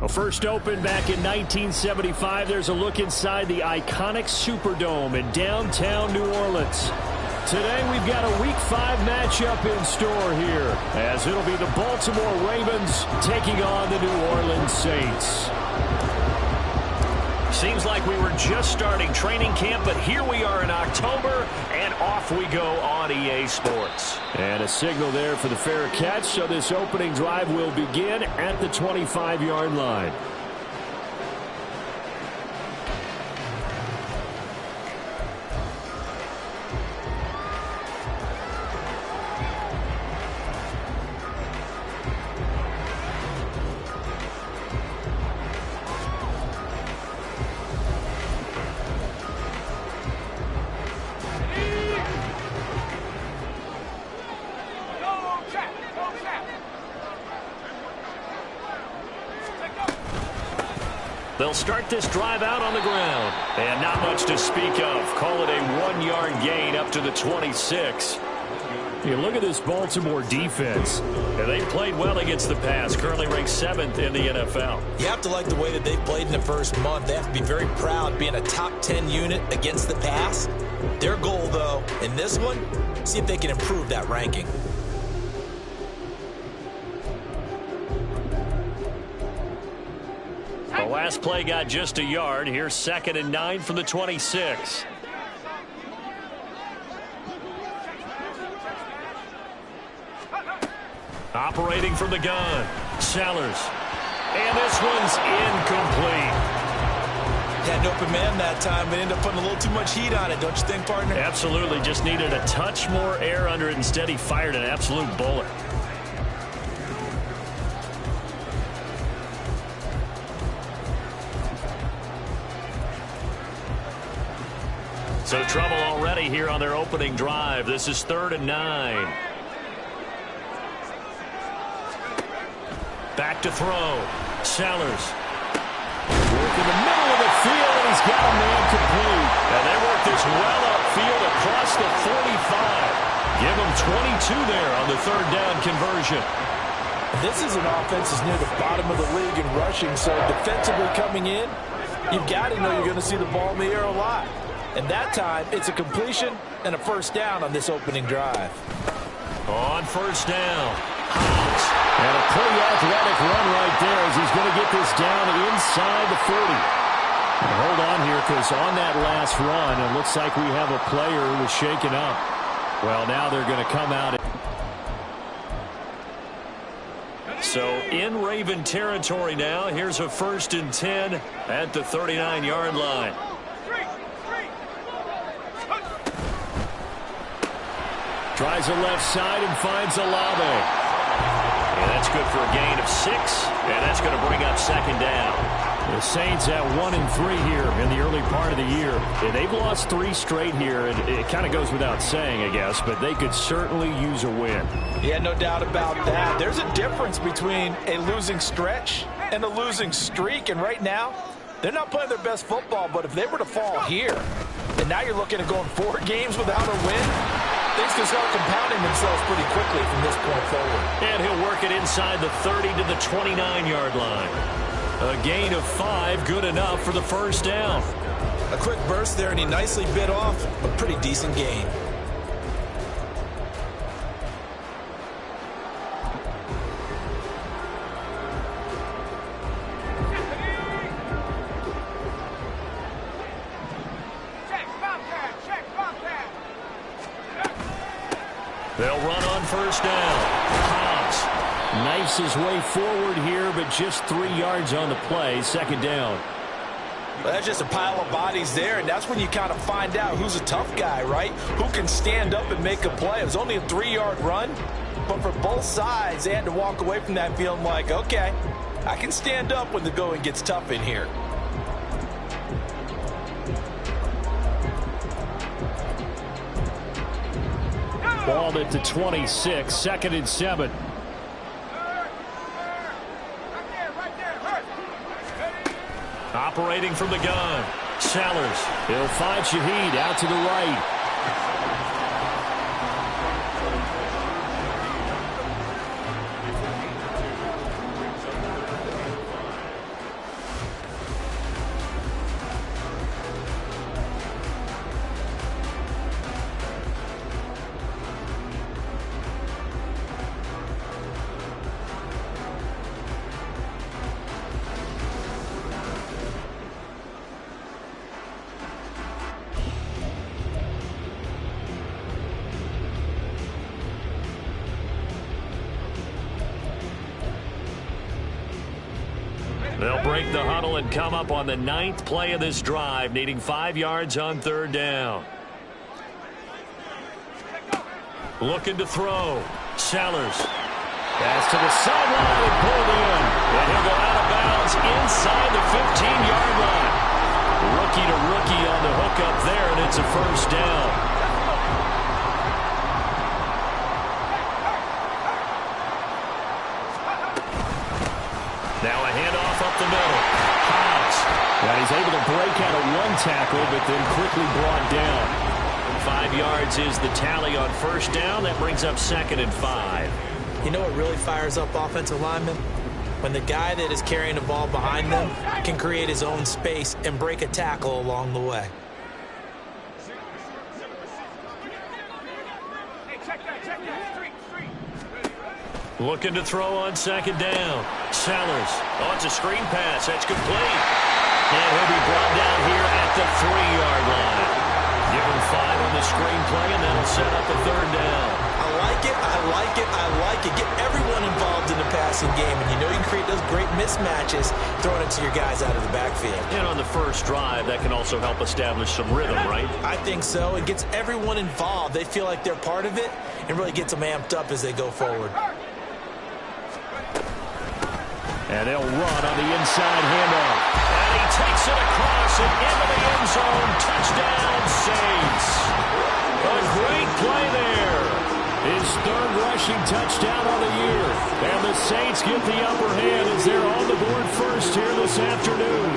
Well, first opened back in 1975, there's a look inside the iconic Superdome in downtown New Orleans. Today we've got a Week 5 matchup in store here, as it'll be the Baltimore Ravens taking on the New Orleans Saints. Seems like we were just starting training camp, but here we are in October, and off we go on EA Sports. And a signal there for the fair catch, so this opening drive will begin at the 25-yard line. They'll start this drive out on the ground. And not much to speak of. Call it a 1-yard gain up to the 26. You look at this Baltimore defense. And they played well against the pass. Currently ranked 7th in the NFL. You have to like the way that they've played in the first month. They have to be very proud being a top 10 unit against the pass. Their goal, though, in this one, see if they can improve that ranking. The last play got just a yard. Here's 2nd and 9 from the 26. Operating from the gun, Sellers. And this one's incomplete. Had an open man that time, but ended up putting a little too much heat on it, don't you think, partner? Absolutely. Just needed a touch more air under it. Instead, he fired an absolute bullet. So trouble already here on their opening drive. This is 3rd and 9. Back to throw. Sellers. Work in the middle of the field, and he's got a man complete. And they work this well upfield across the 45. Give them 22 there on the 3rd down conversion. This is an offense that's near the bottom of the league in rushing, so defensively coming in, you've got to know you're going to see the ball in the air a lot. And that time, it's a completion and a first down on this opening drive. On first down, Hobbs. And a pretty athletic run right there as he's going to get this down inside the 40. And hold on here, because on that last run, it looks like we have a player who was shaken up. Well, now they're going to come out. So in Raven territory now. Here's a 1st and 10 at the 39-yard line. Tries the left side and finds Olave. And that's good for a gain of 6, and that's going to bring up 2nd down. The Saints at 1-3 here in the early part of the year. Yeah, they've lost 3 straight here, and it kind of goes without saying, I guess, but they could certainly use a win. Yeah, no doubt about that. There's a difference between a losing stretch and a losing streak, and right now, they're not playing their best football, but if they were to fall here, and now you're looking at going 4 games without a win, things can start compounding themselves pretty quickly from this point forward. And he'll work it inside the 30 to the 29-yard line. A gain of 5, good enough for the first down. A quick burst there, and he nicely bit off a pretty decent gain. They'll run on first down. Hobbs knifes his way forward here, but just 3 yards on the play. 2nd down. Well, that's just a pile of bodies there, and that's when you kind of find out who's a tough guy, right? Who can stand up and make a play. It was only a 3-yard run, but for both sides, they had to walk away from that feeling like, okay, I can stand up when the going gets tough in here. Ball at the 26, 2nd and 7. operating from the gun. Sellers. He'll find Shaheed out to the right. They'll break the huddle and come up on the 9th play of this drive, needing 5 yards on 3rd down. Looking to throw. Sellers. Pass to the sideline and pulled in. And he'll go out of bounds inside the 15-yard line. Rookie to rookie on the hook up there, and it's a 1st down. Now a handoff up the middle. Hobbs. And he's able to break out of 1 tackle, but then quickly brought down. 5 yards is the tally on 1st down. That brings up 2nd and 5. You know what really fires up offensive linemen? When the guy that is carrying the ball behind them can create his own space and break a tackle along the way. Looking to throw on 2nd down. Sellers. Oh, it's a screen pass. That's complete. And he'll be brought down here at the 3-yard line. Give him 5 on the screen play, and that'll set up a 3rd down. I like it, I like it, I like it. Get everyone involved in the passing game, and you know you can create those great mismatches throwing it to your guys out of the backfield. And on the first drive, that can also help establish some rhythm, right? I think so. It gets everyone involved. They feel like they're part of it and really gets them amped up as they go forward. And they'll run on the inside handoff. And he takes it across and into the end zone. Touchdown, Saints. A great play there. His 3rd rushing touchdown on the year. And the Saints get the upper hand as they're on the board first here this afternoon.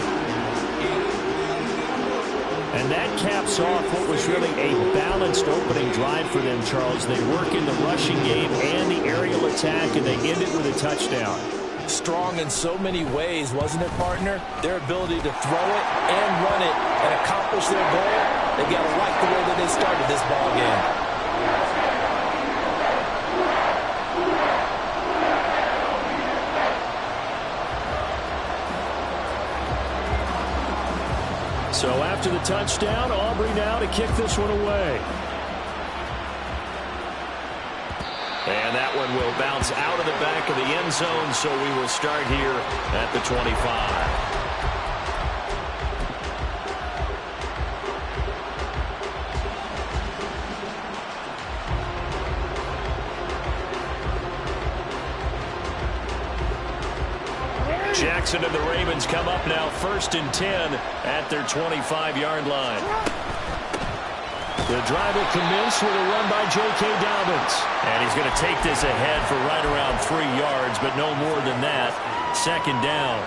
And that caps off what was really a balanced opening drive for them, Charles. They work in the rushing game and the aerial attack, and they end it with a touchdown. Strong in so many ways, wasn't it, partner? Their ability to throw it and run it and accomplish their goal, they got to like the way that they started this ball game. So after the touchdown, Aubrey now to kick this one away. And that one will bounce out of the back of the end zone, so we will start here at the 25. Jackson and the Ravens come up now 1st and 10 at their 25-yard line. The drive will commence with a run by J.K. Dobbins. And he's going to take this ahead for right around 3 yards, but no more than that. 2nd down.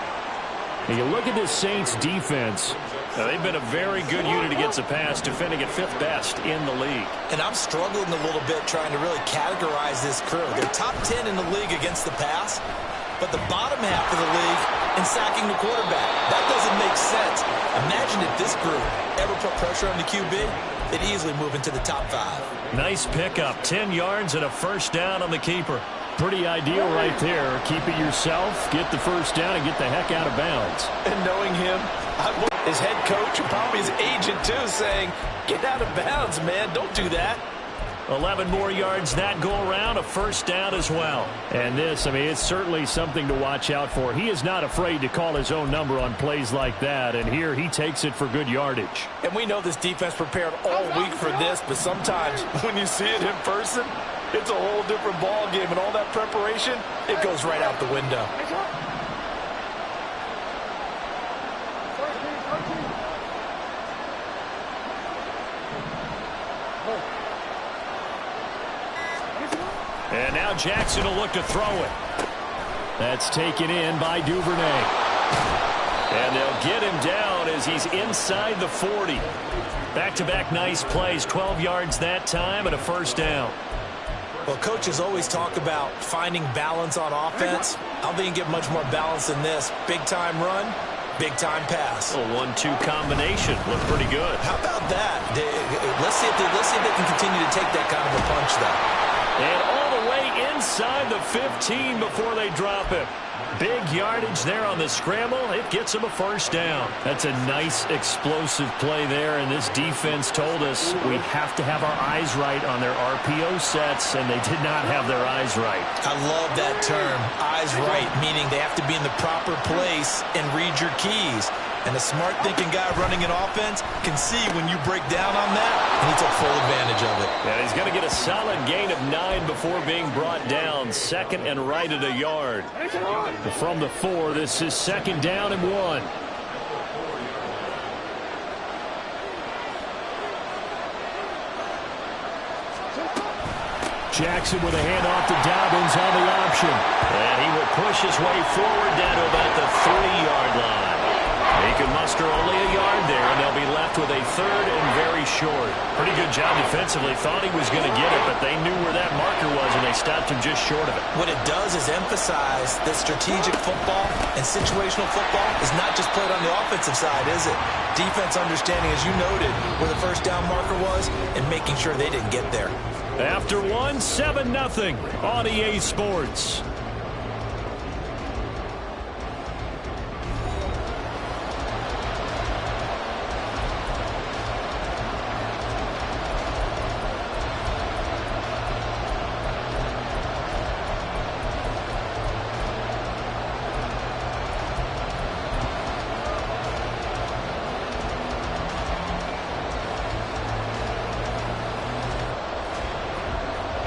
And you look at this Saints defense. Now, they've been a very good unit against the pass, defending at 5th best in the league. And I'm struggling a little bit trying to really categorize this crew. They're top 10 in the league against the pass, but the bottom half of the league in sacking the quarterback. That doesn't make sense. Imagine if this group ever put pressure on the QB, they'd easily move into the top 5. Nice pickup. 10 yards and a 1st down on the keeper. Pretty ideal right there. Keep it yourself, get the 1st down, and get the heck out of bounds. And knowing him, his head coach and probably his agent too saying, get out of bounds, man. Don't do that. 11 more yards that go around, a 1st down as well. And this, I mean, it's certainly something to watch out for. He is not afraid to call his own number on plays like that, and here he takes it for good yardage. And we know this defense prepared all week for this, but sometimes when you see it in person, it's a whole different ball game, and all that preparation, it goes right out the window. And now Jackson will look to throw it. That's taken in by Duvernay. And they'll get him down as he's inside the 40. Back-to-back nice plays, 12 yards that time and a 1st down. Well, coaches always talk about finding balance on offense. I don't think you get much more balance than this. Big-time run, big-time pass. A 1-2 combination. Look pretty good. How about that? Let's see if they can continue to take that kind of a punch, though. And all the way inside the 15 before they drop him. Big yardage there on the scramble. It gets him a first down. That's a nice explosive play there, and this defense told us we have to have our eyes right on their RPO sets, and they did not have their eyes right. I love that term, eyes right, meaning they have to be in the proper place and read your keys. And a smart thinking guy running an offense can see when you break down on that, and he took full advantage of it. And he's going to get a solid gain of 9 before being brought down. Second and right at a yard. From the 4, this is 2nd down and 1. Jackson with a handoff to Dobbins on the option. And he will push his way forward down to about the 3-yard line. He can muster only a yard there, and they'll be left with a 3rd and very short. Pretty good job defensively. Thought he was going to get it, but they knew where that marker was, and they stopped him just short of it. What it does is emphasize that strategic football and situational football is not just played on the offensive side, is it? Defense understanding, as you noted, where the first down marker was and making sure they didn't get there. After 1, 7-0 on EA Sports.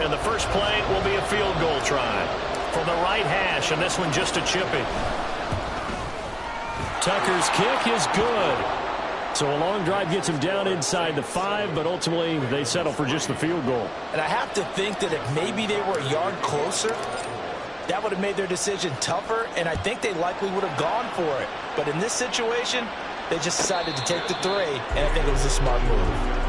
And the first play will be a field goal try from the right hash, and this one just a chippy. Tucker's kick is good. So a long drive gets him down inside the 5, but ultimately they settle for just the field goal. And I have to think that if maybe they were a yard closer, that would have made their decision tougher, and I think they likely would have gone for it. But in this situation, they just decided to take the 3, and I think it was a smart move.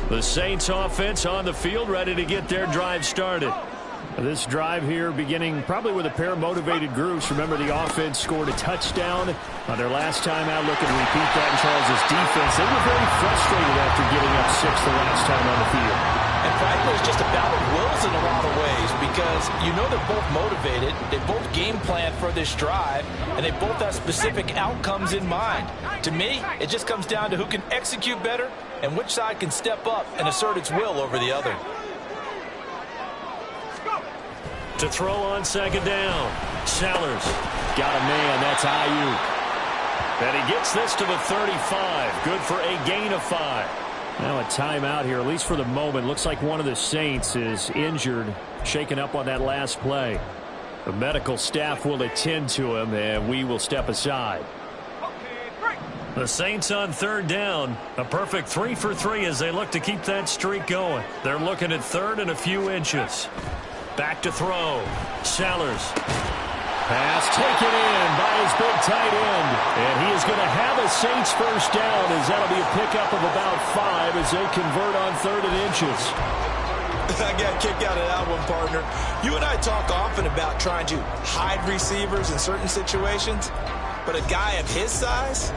The Saints offense on the field, ready to get their drive started. This drive here beginning probably with a pair of motivated groups. Remember, the offense scored a touchdown on their last time out. Looking to repeat that in Charles' defense. They were very frustrated after giving up 6 the last time on the field. And frankly, it's just a battle of wills in a lot of ways because you know they're both motivated. They both game plan for this drive, and they both have specific outcomes in mind. To me, it just comes down to who can execute better and which side can step up and assert its will over the other. To throw on 2nd down, Sellers. Got a man, that's Ayuk. And he gets this to the 35. Good for a gain of 5. Now a timeout here, at least for the moment. Looks like one of the Saints is injured, shaken up on that last play. The medical staff will attend to him, and we will step aside. The Saints on 3rd down. A perfect 3 for 3 as they look to keep that streak going. They're looking at 3rd and a few inches. Back to throw. Sellers. Pass taken in by his big tight end. And he is going to have a Saints first down as that'll be a pickup of about 5 as they convert on 3rd and inches. I got kicked out of that one, partner. You and I talk often about trying to hide receivers in certain situations, but a guy of his size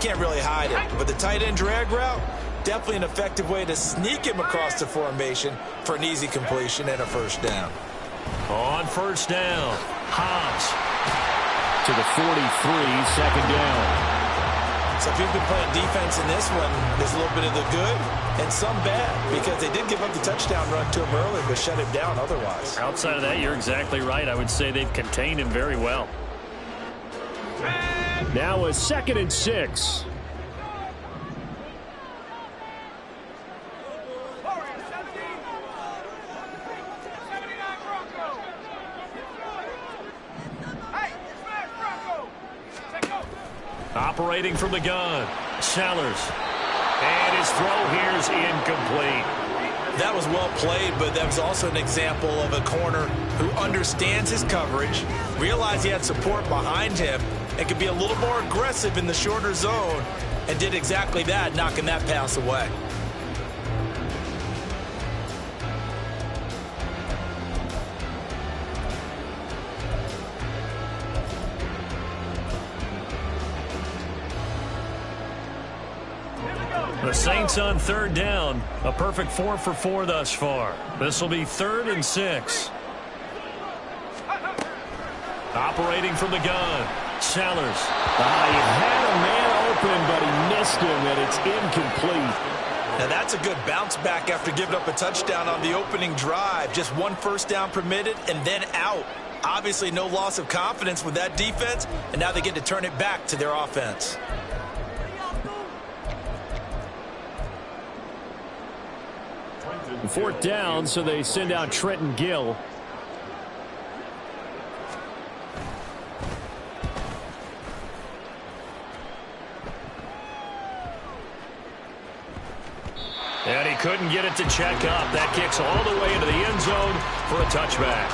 can't really hide it. But the tight end drag route, definitely an effective way to sneak him across the formation for an easy completion and a first down. On 1st down, Hobbs. To the 43, 2nd down. So if you've been playing defense in this one, there's a little bit of the good and some bad because they did give up the touchdown run to him early but shut him down otherwise. Outside of that, you're exactly right. I would say they've contained him very well. Now a 2nd and 6. Operating from the gun, Sellers. And his throw here is incomplete. That was well played, but that was also an example of a corner who understands his coverage, realized he had support behind him, and could be a little more aggressive in the shorter zone, and did exactly that, knocking that pass away. The Saints on third down. A perfect 4 for 4 thus far. This will be 3rd and 6. Operating from the gun. Sellers. He had a man open, but he missed him, and it's incomplete. Now that's a good bounce back after giving up a touchdown on the opening drive. Just 1 first down permitted and then out. Obviously no loss of confidence with that defense, and now they get to turn it back to their offense. Fourth down, so they send out Trenton Gill. And he couldn't get it to check up. That kicks all the way into the end zone for a touchback.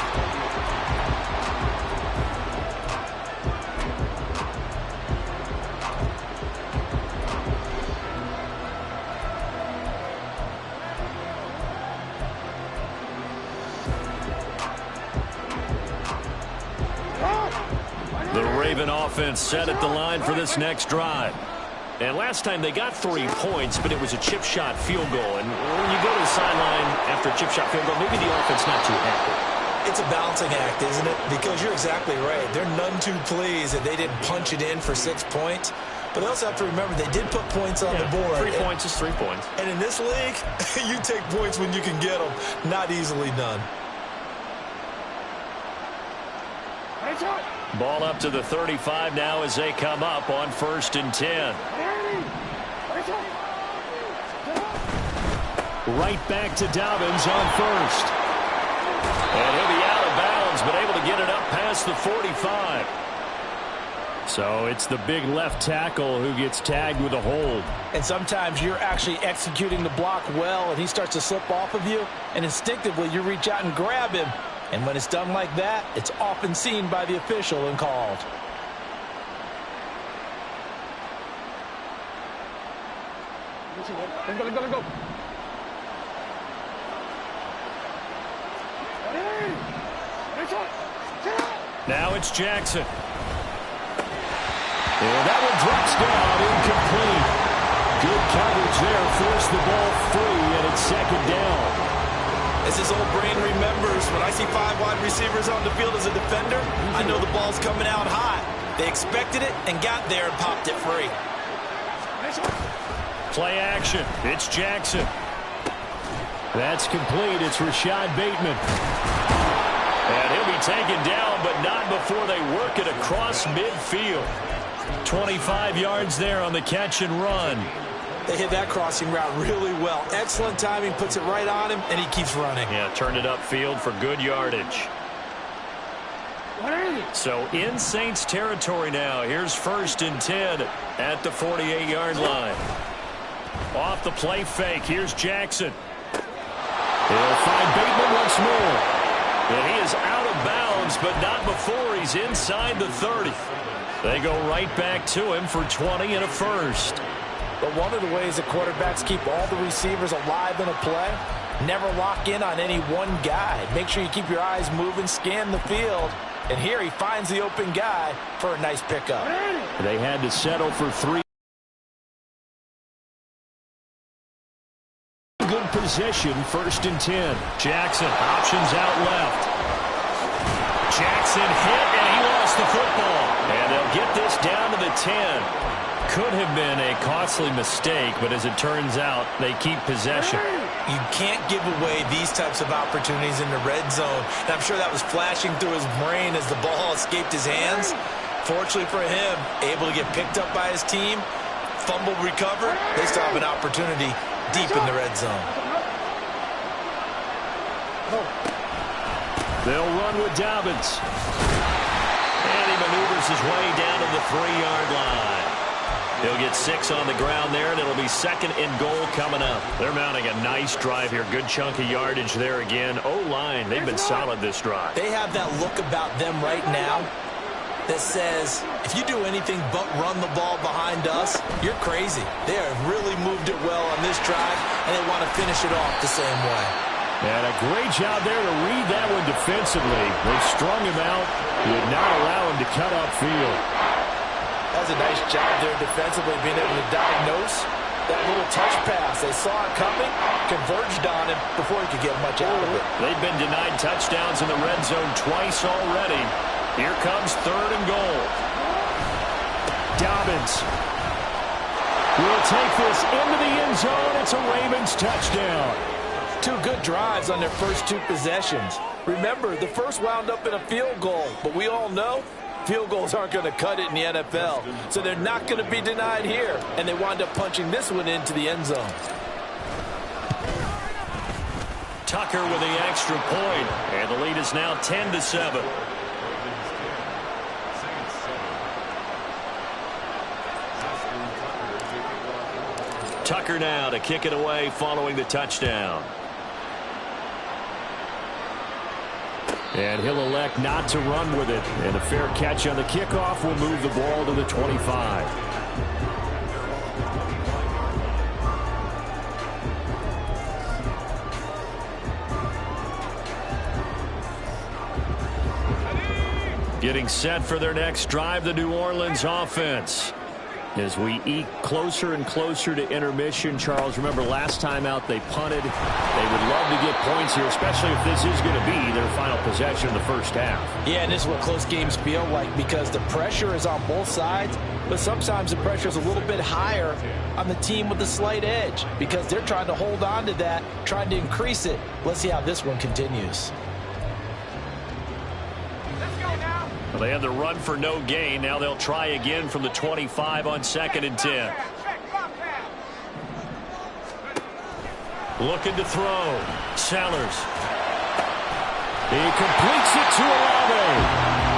The Raven offense set at the line for this next drive. And last time they got 3 points, but it was a chip shot field goal. And when you go to the sideline after a chip shot field goal, maybe the offense not too happy. It's a balancing act, isn't it? Because you're exactly right. They're none too pleased that they didn't punch it in for 6 points. But they also have to remember they did put points on the board. 3 points is 3 points. And in this league, you take points when you can get them. Not easily done. Ball up to the 35 now as they come up on 1st and 10. Right back to Dobbins on 1st. And he'll be out of bounds, but able to get it up past the 45. So it's the big left tackle who gets tagged with a hold. And sometimes you're actually executing the block well, and he starts to slip off of you, and instinctively you reach out and grab him. And when it's done like that, it's often seen by the official and called. Let's go. Now it's Jackson. And that one drops down, incomplete. Good coverage there, forced the ball free, and it's 2nd down. As his old brain remembers, when I see 5 wide receivers on the field as a defender, I know the ball's coming out high. They expected it and got there and popped it free. Play action. It's Jackson. That's complete. It's Rashad Bateman. And he'll be taken down, but not before they work it across midfield. 25 yards there on the catch and run. They hit that crossing route really well. Excellent timing, puts it right on him, and he keeps running. Yeah, turned it upfield for good yardage. So in Saints territory now. Here's 1st and 10 at the 48-yard line. Off the play fake. Here's Jackson. They'll find Bateman once more. And he is out of bounds, but not before he's inside the 30. They go right back to him for 20 and a first. But one of the ways that quarterbacks keep all the receivers alive in a play, never lock in on any one guy. Make sure you keep your eyes moving, scan the field. And here he finds the open guy for a nice pickup. They had to settle for 3. Good possession, 1st and 10. Jackson, options out left. Jackson hit, and he lost the football. And they'll get this down to the 10. Could have been a costly mistake, but as it turns out, they keep possession. You can't give away these types of opportunities in the red zone. And I'm sure that was flashing through his brain as the ball escaped his hands. Fortunately for him, able to get picked up by his team, fumble recovered. They still have an opportunity deep in the red zone. They'll run with Dobbins. And he maneuvers his way down to the 3-yard line. He'll get 6 on the ground there, and it'll be 2nd and goal coming up. They're mounting a nice drive here. Good chunk of yardage there again. O-line, they've been solid this drive. They have that look about them right now that says, if you do anything but run the ball behind us, you're crazy. They have really moved it well on this drive, and they want to finish it off the same way. And a great job there to read that one defensively. They strung him out, would not allow him to cut upfield. That was a nice job there defensively, being able to diagnose That little touch pass, they saw it coming, converged on him before he could get much out of it. They've been denied touchdowns in the red zone twice already. Here comes 3rd and goal. Dobbins will take this into the end zone. It's a Ravens touchdown. 2 good drives on their first 2 possessions. Remember, the first wound up in a field goal, but we all know field goals aren't going to cut it in the NFL, so they're not going to be denied here, and they wind up punching this one into the end zone. Tucker with the extra point, and the lead is now 10-7. Tucker now to kick it away following the touchdown. And he'll elect not to run with it. And a fair catch on the kickoff will move the ball to the 25. Getting set for their next drive, the New Orleans offense. As we eke closer and closer to intermission, Charles, remember last time out they punted. They would love to get points here, especially if this is going to be their final possession in the first half. Yeah, and this is what close games feel like because the pressure is on both sides, but sometimes the pressure is a little bit higher on the team with the slight edge because they're trying to hold on to that, trying to increase it. Let's see how this one continues. Well, they had the run for no gain. Now they'll try again from the 25 on 2nd and 10. Looking to throw. Sellers. He completes it to Olave.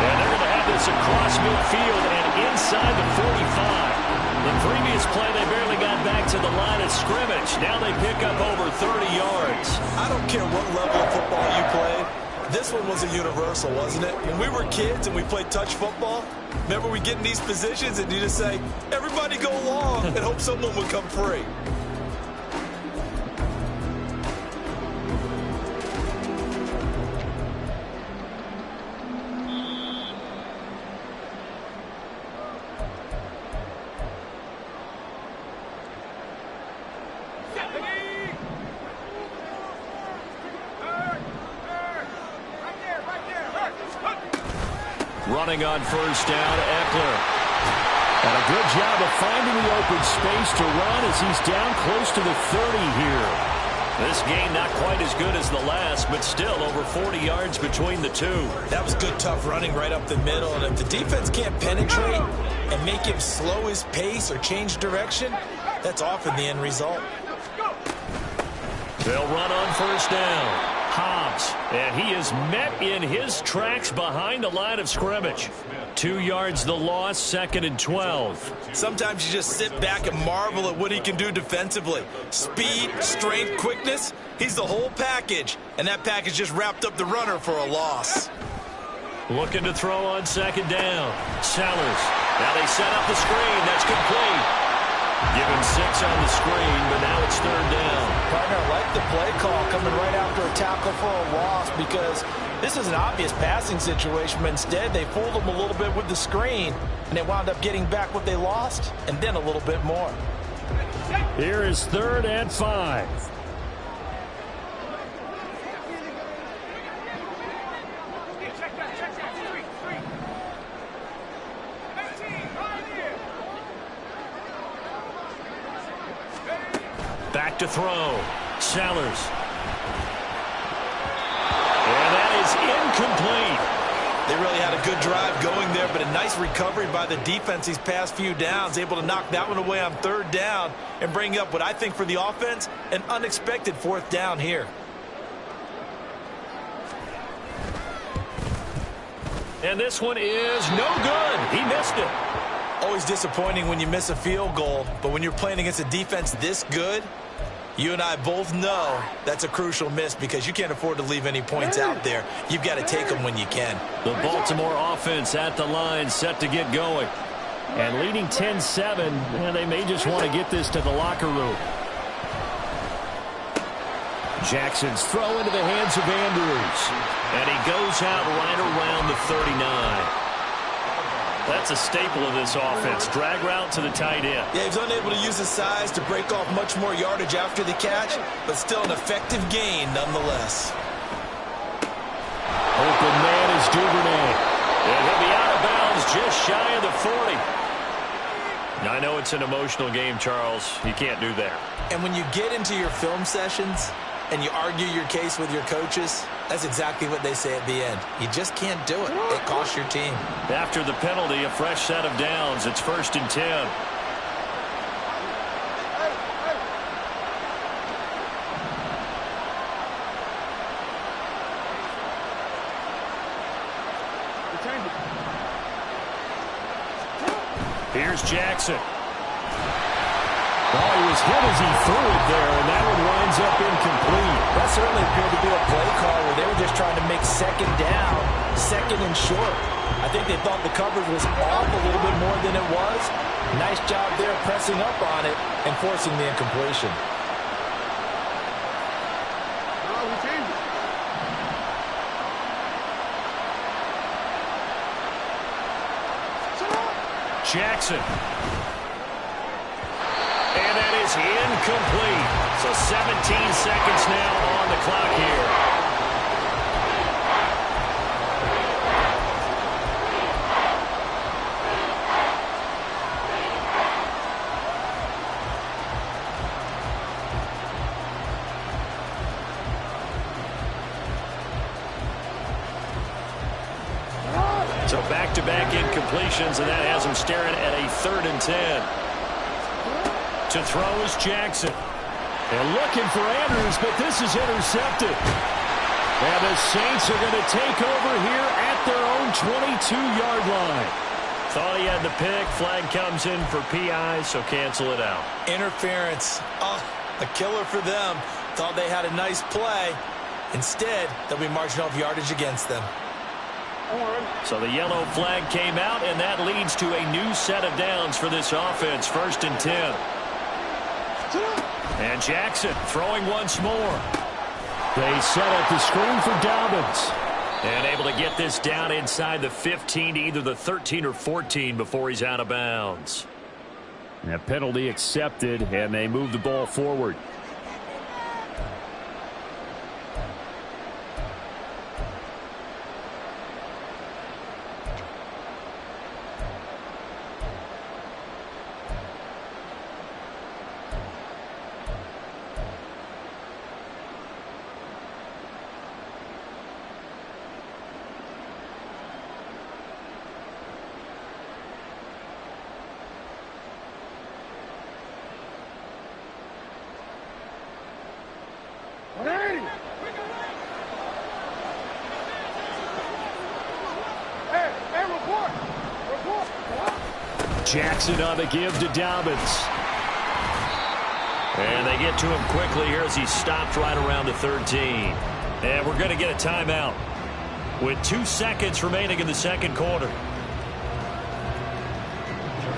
And they're going to have this across midfield and inside the 45. The previous play, they barely got back to the line of scrimmage. Now they pick up over 30 yards. I don't care what level of football you play. This one was a universal, wasn't it? When we were kids and we played touch football, remember we get in these positions and you just say, everybody go long and hope someone would come free. Running on first down, Eckler. And a good job of finding the open space to run as he's down close to the 30 here. This game not quite as good as the last, but still over 40 yards between the two. That was good, tough running right up the middle. And if the defense can't penetrate and make him slow his pace or change direction, that's often the end result. They'll run on first down. Hobbs, and he is met in his tracks behind the line of scrimmage. 2 yards the loss, 2nd and 12. Sometimes you just sit back and marvel at what he can do defensively. Speed, strength, quickness, he's the whole package. And that package just wrapped up the runner for a loss. Looking to throw on 2nd down. Sellers. Now they set up the screen. That's complete. Given 6 on the screen, but now it's 3rd down. Partner, I like the play call coming right after a tackle for a loss because this is an obvious passing situation, but instead they fooled them a little bit with the screen, and they wound up getting back what they lost, and then a little bit more. Here is 3rd and 5. Back to throw. Sellers. And that is incomplete. They really had a good drive going there, but a nice recovery by the defense these past few downs, able to knock that one away on 3rd down and bring up what I think for the offense, an unexpected 4th down here. And this one is no good. He missed it. Always disappointing when you miss a field goal, but when you're playing against a defense this good, you and I both know that's a crucial miss because you can't afford to leave any points out there. You've got to take them when you can. The Baltimore offense at the line, set to get going. And leading 10-7, and they may just want to get this to the locker room. Jackson's throw into the hands of Andrews. And he goes out right around the 39. That's a staple of this offense. Drag route to the tight end. Yeah, he's unable to use his size to break off much more yardage after the catch, but still an effective gain nonetheless. Open man is Duvernay. And he'll be out of bounds just shy of the 40. Now, I know it's an emotional game, Charles. You can't do that. And when you get into your film sessions and you argue your case with your coaches, that's exactly what they say at the end. You just can't do it. It costs your team. After the penalty, a fresh set of downs. It's 1st and 10. Here's Jackson. Oh, he was hit as he threw it there, and that one winds up incomplete. That certainly appeared to be a play call where they were just trying to make second down, second and short. I think they thought the coverage was off a little bit more than it was. Nice job there pressing up on it and forcing the incompletion. Jackson. And that is incomplete. So 17 seconds now on the clock here. So back-to-back incompletions, and that has him staring at a 3rd and 10. To throw is Jackson. And looking for Andrews, but this is intercepted. And the Saints are going to take over here at their own 22-yard line. Thought he had the pick. Flag comes in for PI, so cancel it out. Interference. Oh, a killer for them. Thought they had a nice play. Instead, they'll be marching off yardage against them. So the yellow flag came out, and that leads to a new set of downs for this offense. 1st and 10. And Jackson throwing once more. They set up the screen for Dobbins. And able to get this down inside the 15 to either the 13 or 14 before he's out of bounds. That penalty accepted, and they move the ball forward. Jackson on the give to Dobbins. And they get to him quickly here as he stopped right around the 13. And we're going to get a timeout with 2 seconds remaining in the second quarter.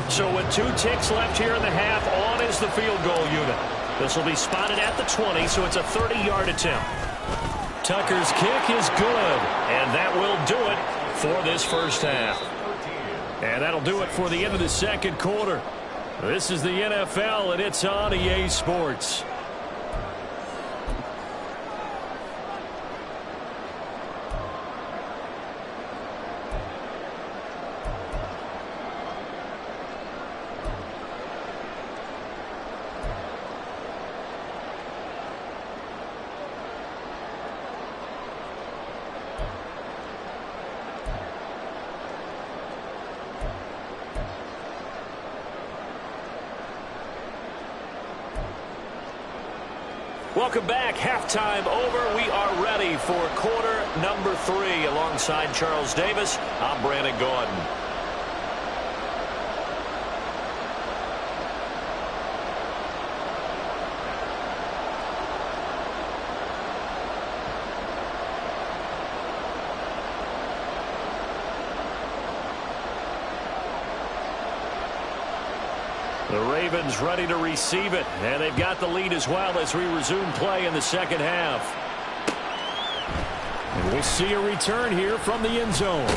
So with 2 ticks left here in the half, on is the field goal unit. This will be spotted at the 20, so it's a 30-yard attempt. Tucker's kick is good, and that will do it for this first half. And that'll do it for the end of the second quarter. This is the NFL, and it's on EA Sports. Welcome back. Halftime over. We are ready for quarter number 3. Alongside Charles Davis, I'm Brandon Gordon. The Ravens ready to receive it, and they've got the lead as well as we resume play in the second half. And we'll see a return here from the end zone.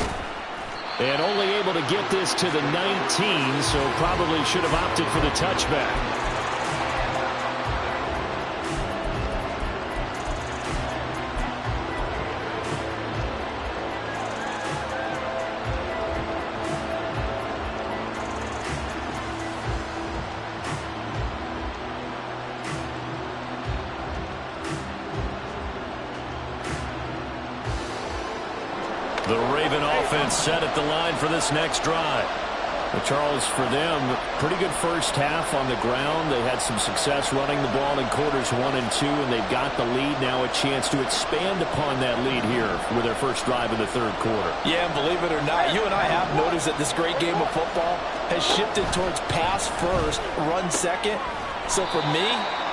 And only able to get this to the 19, so probably should have opted for the touchback. The Raven offense set at the line for this next drive. Well, Charles, for them, pretty good first half on the ground. They had some success running the ball in quarters 1 and 2, and they've got the lead now, a chance to expand upon that lead here with their first drive in the third quarter. Yeah, and believe it or not, you and I have noticed that this great game of football has shifted towards pass first, run second. So for me,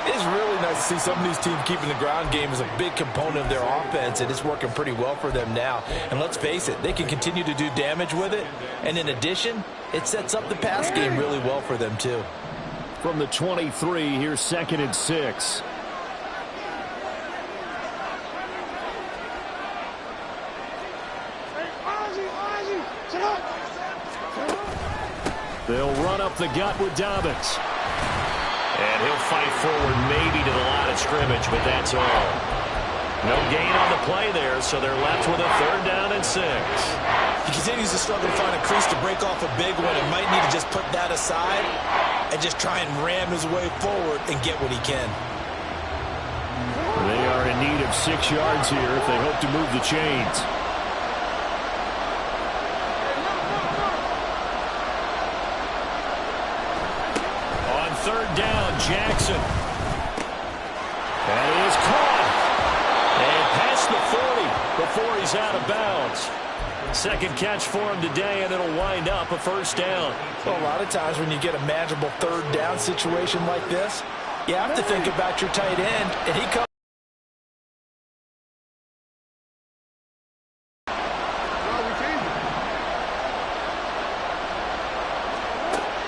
it's really nice to see some of these teams keeping the ground game as a big component of their offense, and it's working pretty well for them now. And let's face it, they can continue to do damage with it. And in addition, it sets up the pass game really well for them too. From the 23, here's 2nd and 6. They'll run up the gut with Dobbins. And he'll fight forward maybe to the line of scrimmage, but that's all. No gain on the play there, so they're left with a 3rd down and 6. He continues to struggle to find a crease to break off a big one and might need to just put that aside and just try and ram his way forward and get what he can. They are in need of 6 yards here if they hope to move the chains. On 3rd down, Jackson. That is caught. And past the 40 before he's out of bounds. 2nd catch for him today, and it'll wind up a 1st down. Well, a lot of times when you get a manageable 3rd down situation like this, you have to think about your tight end, and he comes.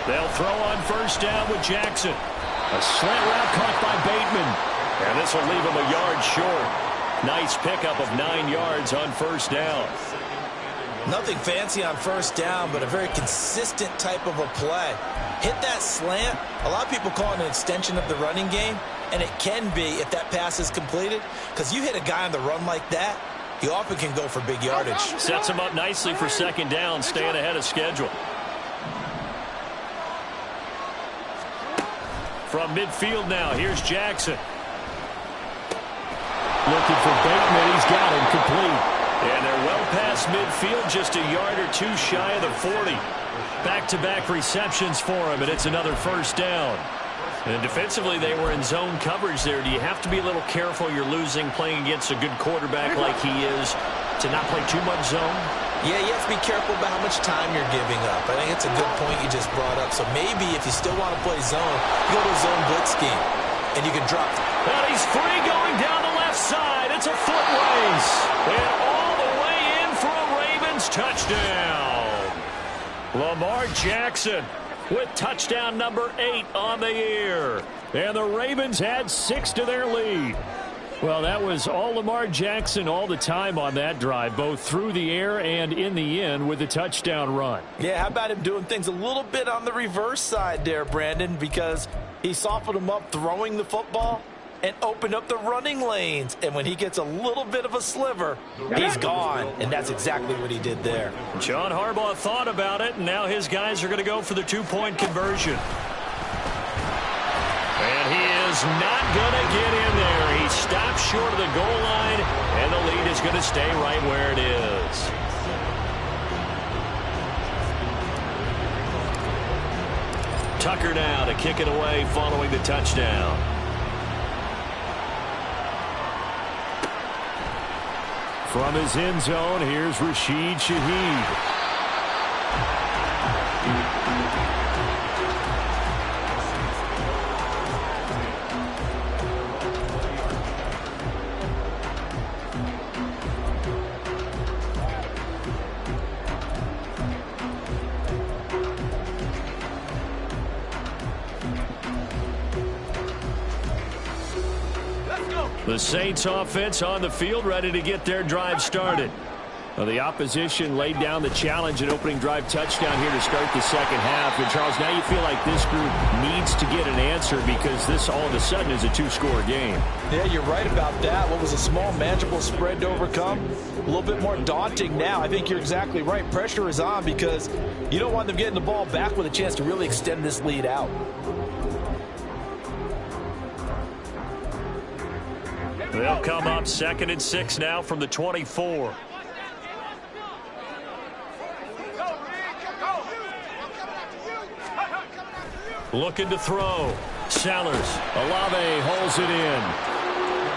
They'll throw on 1st down with Jackson. A slant route caught by Bateman. And this will leave him a yard short. Nice pickup of 9 yards on 1st down. Nothing fancy on 1st down, but a very consistent type of a play. Hit that slant. A lot of people call it an extension of the running game, and it can be if that pass is completed, because you hit a guy on the run like that, you often can go for big yardage. Sets him up nicely for 2nd down, staying ahead of schedule. From midfield now, here's Jackson. Looking for Bateman. He's got him complete. And they're well past midfield, just a yard or 2 shy of the 40. Back-to-back receptions for him, and it's another 1st down. And defensively, they were in zone coverage there. Do you have to be a little careful you're losing playing against a good quarterback like he is to not play too much zone? Yeah, you have to be careful about how much time you're giving up. I think it's a good point you just brought up. So maybe if you still want to play zone, you go to a zone blitz scheme, and you can drop. And he's free going down the left side. It's a foot race. And all the way in for a Ravens touchdown. Lamar Jackson with touchdown number 8 on the year. And the Ravens add 6 to their lead. Well, that was all Lamar Jackson all the time on that drive, both through the air and in the end with a touchdown run. Yeah, how about him doing things a little bit on the reverse side there, Brandon, because he softened him up throwing the football and opened up the running lanes. And when he gets a little bit of a sliver, he's gone. And that's exactly what he did there. John Harbaugh thought about it, and now his guys are going to go for the 2-point conversion. And he is not going to get in there. He stops short of the goal line, and the lead is going to stay right where it is. Tucker now to kick it away following the touchdown. From his end zone, here's Rashid Shaheed. The Saints offense on the field, ready to get their drive started. Well, the opposition laid down the challenge and opening drive touchdown here to start the second half. And, Charles, now you feel like this group needs to get an answer because this all of a sudden is a two-score game. Yeah, you're right about that. What was a small, manageable spread to overcome? A little bit more daunting now. I think you're exactly right. Pressure is on because you don't want them getting the ball back with a chance to really extend this lead out. They'll come up 2nd and 6 now from the 24. Looking to throw. Sellers. Olave holds it in.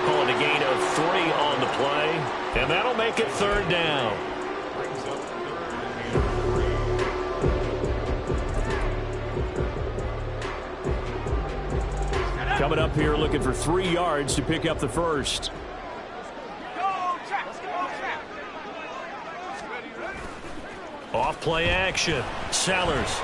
Calling a gain of 3 on the play. And that'll make it 3rd down. Coming up here looking for 3 yards to pick up the first. Off play action. Sellers.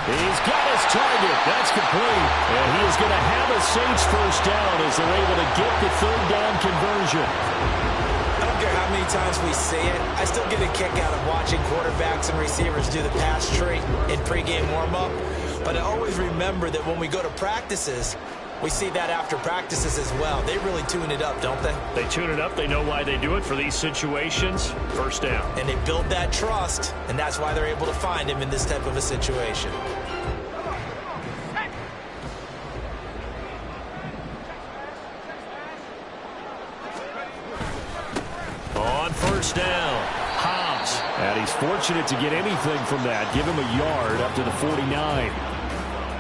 He's got his target. That's complete. And he is going to have a Saints first down as they're able to get the 3rd down conversion. I don't care how many times we see it. I still get a kick out of watching quarterbacks and receivers do the pass tree in pregame warm-up. But I always remember that when we go to practices, we see that after practices as well. They really tune it up, don't they? They tune it up. They know why they do it for these situations. First down. And they build that trust, and that's why they're able to find him in this type of a situation. On first down, Hobbs. And he's fortunate to get anything from that. Give him a yard up to the 49.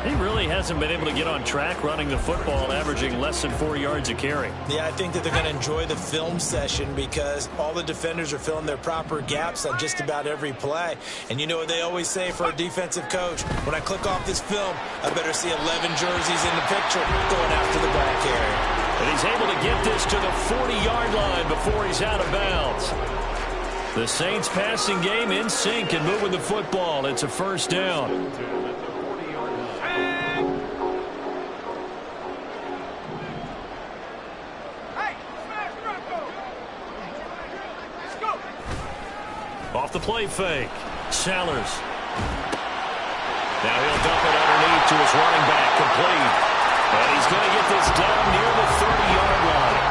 He really hasn't been able to get on track running the football, averaging less than 4 yards a carry. Yeah, I think that they're going to enjoy the film session because all the defenders are filling their proper gaps on just about every play. And you know what they always say for a defensive coach? When I click off this film, I better see 11 jerseys in the picture going after the back area. And he's able to get this to the 40-yard line before he's out of bounds. The Saints passing game in sync and moving the football. It's a first down. Off the play fake. Sellers. Now he'll dump it underneath to his running back. Complete. And he's going to get this down near the 30-yard line.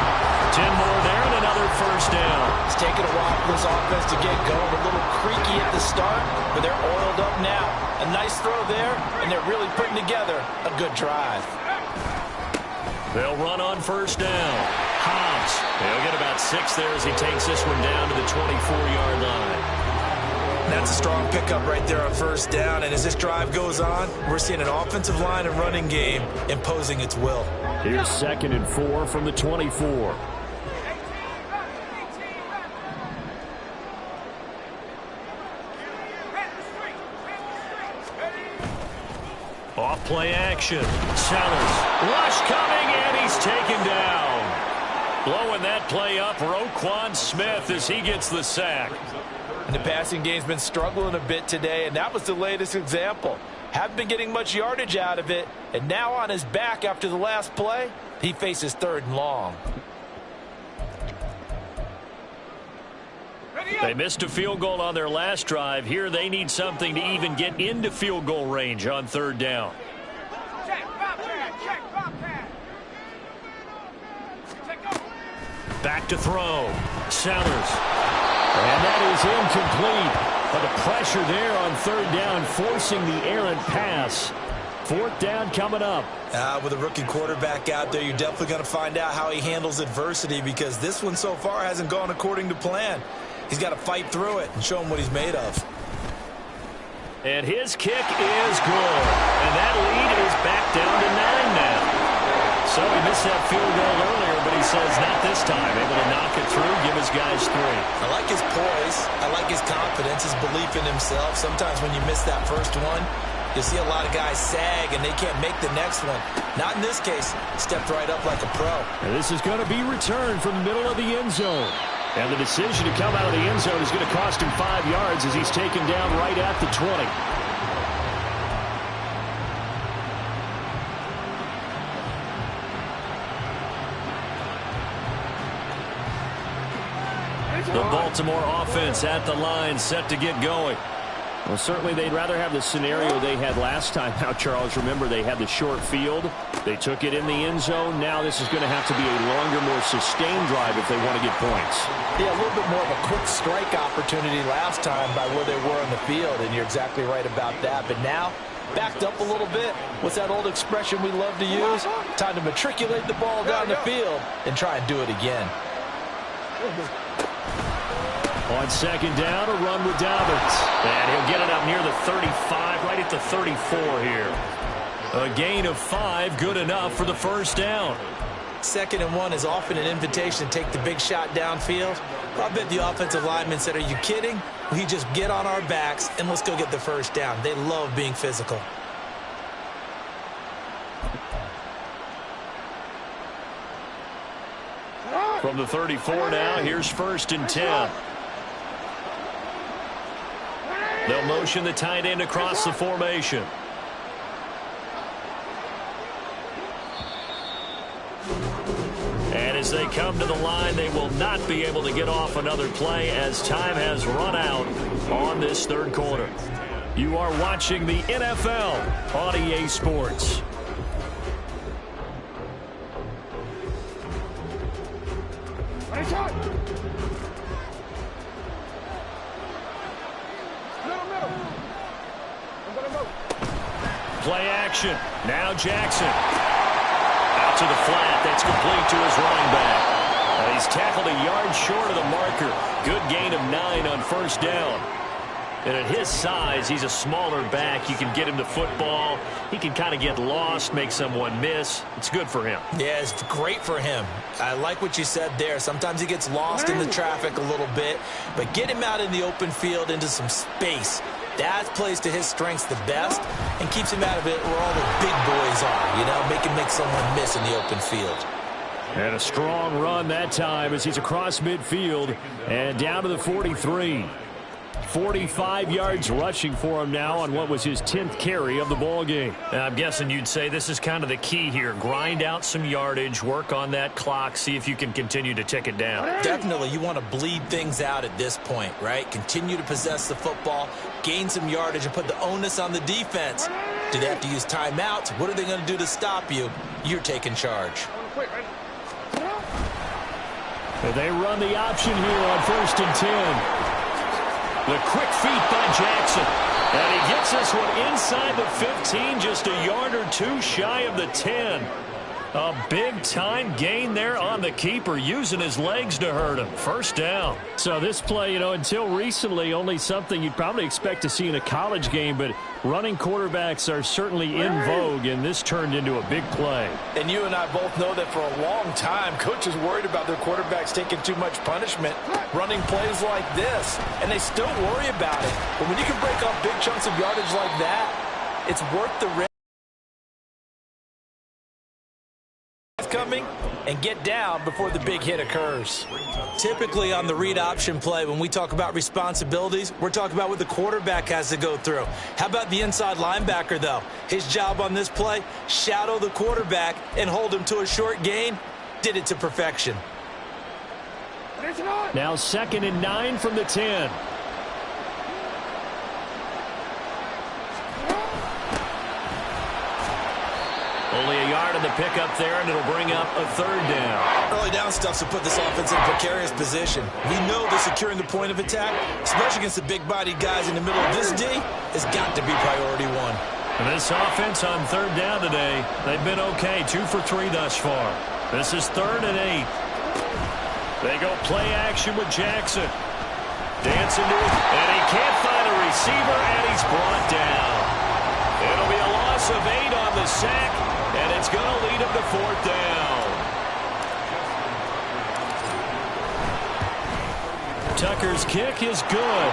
10 more there and another first down. It's taken a while for this offense to get going. A little creaky at the start, but they're oiled up now. A nice throw there, and they're really putting together a good drive. They'll run on first down. Hobbs. He'll get about 6 there as he takes this one down to the 24-yard line. That's a strong pickup right there on first down. And as this drive goes on, we're seeing an offensive line and running game imposing its will. Here's 2nd and 4 from the 24. Off play action. Sellers. Rush coming, and he's taken down. Blowing that play up, Roquan Smith as he gets the sack. And the passing game's been struggling a bit today, and that was the latest example. Haven't been getting much yardage out of it, and now on his back after the last play, he faces 3rd and long. They missed a field goal on their last drive. Here they need something to even get into field goal range on 3rd down. Back to throw. Sellers. And that is incomplete. But the pressure there on 3rd down, forcing the errant pass. 4th down coming up. With a rookie quarterback out there, you're definitely going to find out how he handles adversity because this one so far hasn't gone according to plan. He's got to fight through it and show him what he's made of. And his kick is good. And that lead is back down to 9 now. So he missed that field goal earlier, but he says not this time. Able to knock it through, give his guys 3. I like his poise. I like his confidence, his belief in himself. Sometimes when you miss that first one, you see a lot of guys sag and they can't make the next one. Not in this case. Stepped right up like a pro. And this is going to be returned from the middle of the end zone. And the decision to come out of the end zone is going to cost him 5 yards as he's taken down right at the 20. The Baltimore offense at the line, set to get going. Well, certainly they'd rather have the scenario they had last time. Now, Charles, remember they had the short field. They took it in the end zone. Now this is going to have to be a longer, more sustained drive if they want to get points. Yeah, a little bit more of a quick strike opportunity last time by where they were on the field, and you're exactly right about that. But now, backed up a little bit. What's that old expression we love to use? Time to matriculate the ball down the field and try and do it again. On second down, a run with Dobbins. And he'll get it up near the 35, right at the 34 here. A gain of 5, good enough for the first down. 2nd and 1 is often an invitation to take the big shot downfield. I bet the offensive lineman said, are you kidding? We just get on our backs and let's go get the first down. They love being physical. From the 34 now, here's 1st and 10. They'll motion the tight end across the formation. And as they come to the line, they will not be able to get off another play as time has run out on this 3rd quarter. You are watching the NFL on EA Sports. Play action. Now Jackson. Out to the flat. That's complete to his running back. He's tackled a yard short of the marker. Good gain of 9 on 1st down. And at his size, he's a smaller back. You can get him to football. He can kind of get lost, make someone miss. It's good for him. Yeah, it's great for him. I like what you said there. Sometimes he gets lost in the traffic a little bit, but get him out in the open field into some space. That plays to his strengths the best and keeps him out of it where all the big boys are, you know, make someone miss in the open field. And a strong run that time as he's across midfield and down to the 43. 45 yards rushing for him now on what was his 10th carry of the ball game. And I'm guessing you'd say this is kind of the key here. Grind out some yardage, work on that clock, see if you can continue to tick it down. Definitely, you want to bleed things out at this point, right? Continue to possess the football, gain some yardage, and put the onus on the defense. Do they have to use timeouts? What are they going to do to stop you? You're taking charge. They run the option here on 1st and 10. The quick feet by Jackson. And he gets this one inside the 15, just a yard or 2 shy of the 10. A big-time gain there on the keeper, using his legs to hurt him. 1st down. So this play, you know, until recently, only something you'd probably expect to see in a college game, but running quarterbacks are certainly in vogue, and this turned into a big play. And you and I both know that for a long time, coaches worried about their quarterbacks taking too much punishment, running plays like this, and they still worry about it. But when you can break up big chunks of yardage like that, it's worth the risk. Coming and get down before the big hit occurs. Typically on the read option play, when we talk about responsibilities, we're talking about what the quarterback has to go through. How about the inside linebacker, though? His job on this play, shadow the quarterback and hold him to a short gain. Did it to perfection. Now 2nd and 9 from the 10. Only a yard on the pickup there, and it'll bring up a 3rd down. Early down stuff to put this offense in a precarious position. We know that securing the point of attack, especially against the big-bodied guys in the middle of this D, has got to be priority 1. And this offense on 3rd down today, they've been okay, 2 for 3 thus far. This is 3rd and 8. They go play action with Jackson. Dancing to it, and he can't find a receiver, and he's brought down. It'll be a loss of 8 on the sack, and it's going to lead him to 4th down. Tucker's kick is good.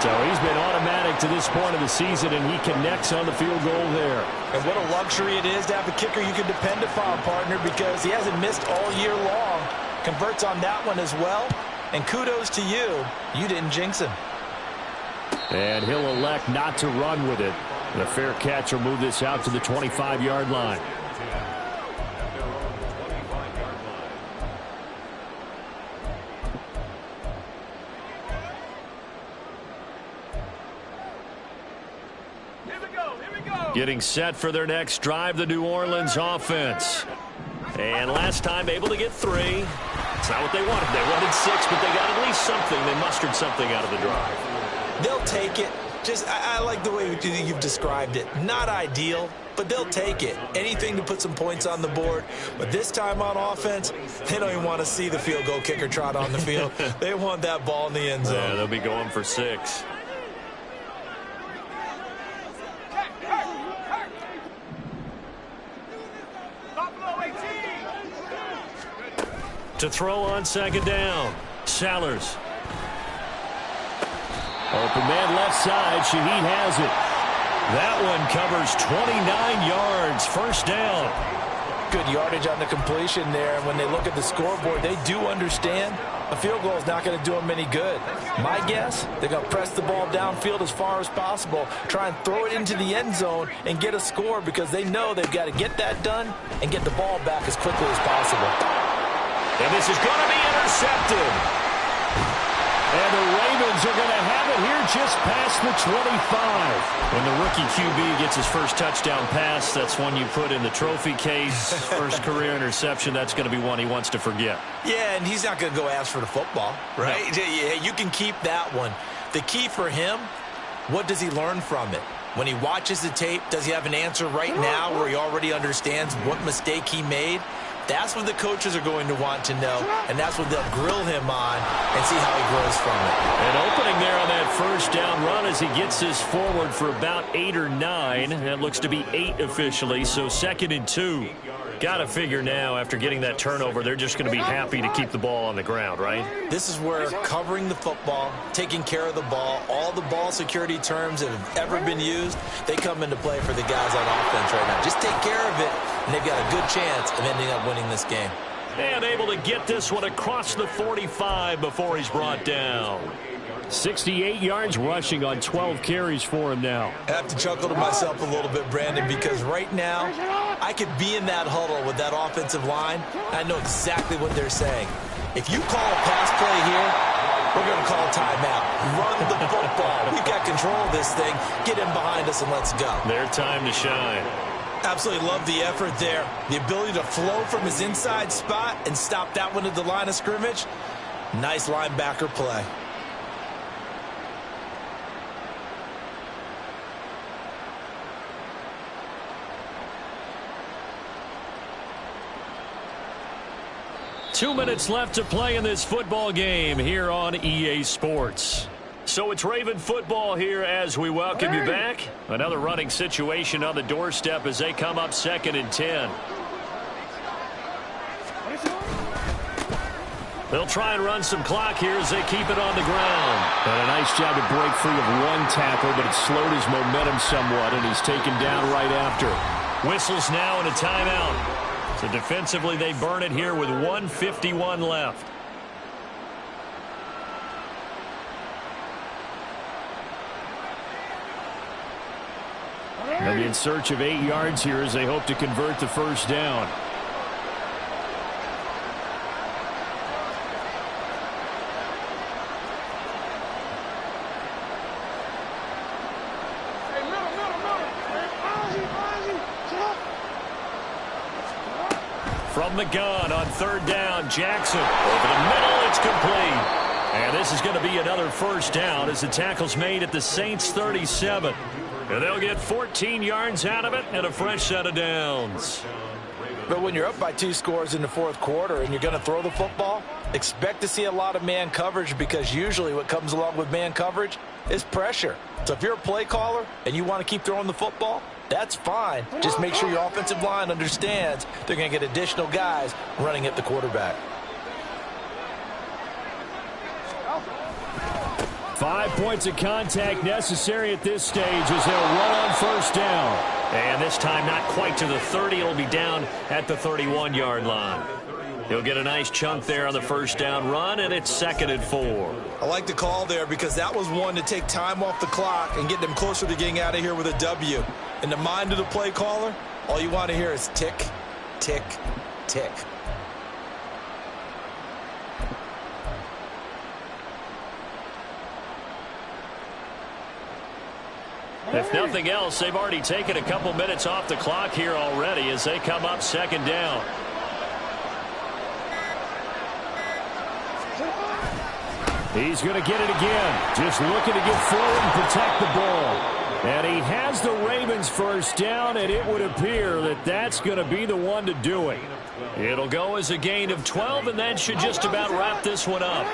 So he's been automatic to this point of the season, and he connects on the field goal there. And what a luxury it is to have a kicker you can depend upon, partner, because he hasn't missed all year long. Converts on that one as well. And kudos to you. You didn't jinx him. And he'll elect not to run with it. The fair catch will move this out to the 25-yard line. Getting set for their next drive, the New Orleans offense. And last time able to get 3. It's not what they wanted. They wanted 6, but they got at least something. They mustered something out of the drive. They'll take it. I like the way you've described it. Not ideal, but they'll take it. Anything to put some points on the board. But this time on offense, they don't even want to see the field goal kicker trot on the field. They want that ball in the end zone. Yeah, they'll be going for 6. To throw on second down. Sellers. Open man left side. Shaheed has it. That one covers 29 yards. First down. Good yardage on the completion there. And when they look at the scoreboard, they do understand a field goal is not going to do them any good. My guess, they're going to press the ball downfield as far as possible, try and throw it into the end zone and get a score because they know they've got to get that done and get the ball back as quickly as possible. And this is going to be intercepted. And the Ravens are going to have it here just past the 25. When the rookie QB gets his first touchdown pass, that's one you put in the trophy case. First career interception, that's going to be one he wants to forget. Yeah, and he's not going to go ask for the football, right? No. Yeah, you can keep that one. The key for him, what does he learn from it? When he watches the tape, does he have an answer right now where he already understands what mistake he made? That's what the coaches are going to want to know, and that's what they'll grill him on and see how he grows from it. An opening there on that first down run as he gets this forward for about 8 or 9. That looks to be 8 officially, so 2nd and 2. Got to figure now, after getting that turnover, they're just going to be happy to keep the ball on the ground, right? This is where covering the football, taking care of the ball, all the ball security terms that have ever been used, they come into play for the guys on offense right now. Just take care of it, and they've got a good chance of ending up winning this game. And able to get this one across the 45 before he's brought down. 68 yards rushing on 12 carries for him now. I have to chuckle to myself a little bit, Brandon, because right now I could be in that huddle with that offensive line. I know exactly what they're saying. If you call a pass play here, we're going to call a timeout. Run the football. We've got control of this thing. Get in behind us and let's go. Their time to shine. Absolutely love the effort there. The ability to flow from his inside spot and stop that one at the line of scrimmage. Nice linebacker play. Two minutes left to play in this football game here on EA Sports. So it's Raven football here as we welcome you back. Another running situation on the doorstep as they come up 2nd and 10. They'll try and run some clock here as they keep it on the ground. And a nice job to break free of one tackle, but it slowed his momentum somewhat, and he's taken down right after. Whistles now and a timeout. So defensively, they burn it here with 1:51 left. They'll be in search of 8 yards here as they hope to convert the first down. From the gun on 3rd down, Jackson over the middle, it's complete. And this is going to be another first down as the tackle's made at the Saints 37. And they'll get 14 yards out of it and a fresh set of downs. But when you're up by 2 scores in the 4th quarter and you're going to throw the football, expect to see a lot of man coverage because usually what comes along with man coverage is pressure. So if you're a play caller and you want to keep throwing the football, that's fine. Just make sure your offensive line understands they're going to get additional guys running at the quarterback. 5 points of contact necessary at this stage as they'll run on first down. And this time not quite to the 30. It'll be down at the 31-yard line. He'll get a nice chunk there on the first down run, and it's 2nd and 4. I like the call there because that was one to take time off the clock and get them closer to getting out of here with a W. In the mind of the play caller, all you want to hear is tick, tick, tick. If nothing else, they've already taken a couple minutes off the clock here already as they come up second down. He's going to get it again. Just looking to get forward and protect the ball. And he has the Ravens first down, and it would appear that that's going to be the one to do it. It'll go as a gain of 12, and that should just about wrap this one up.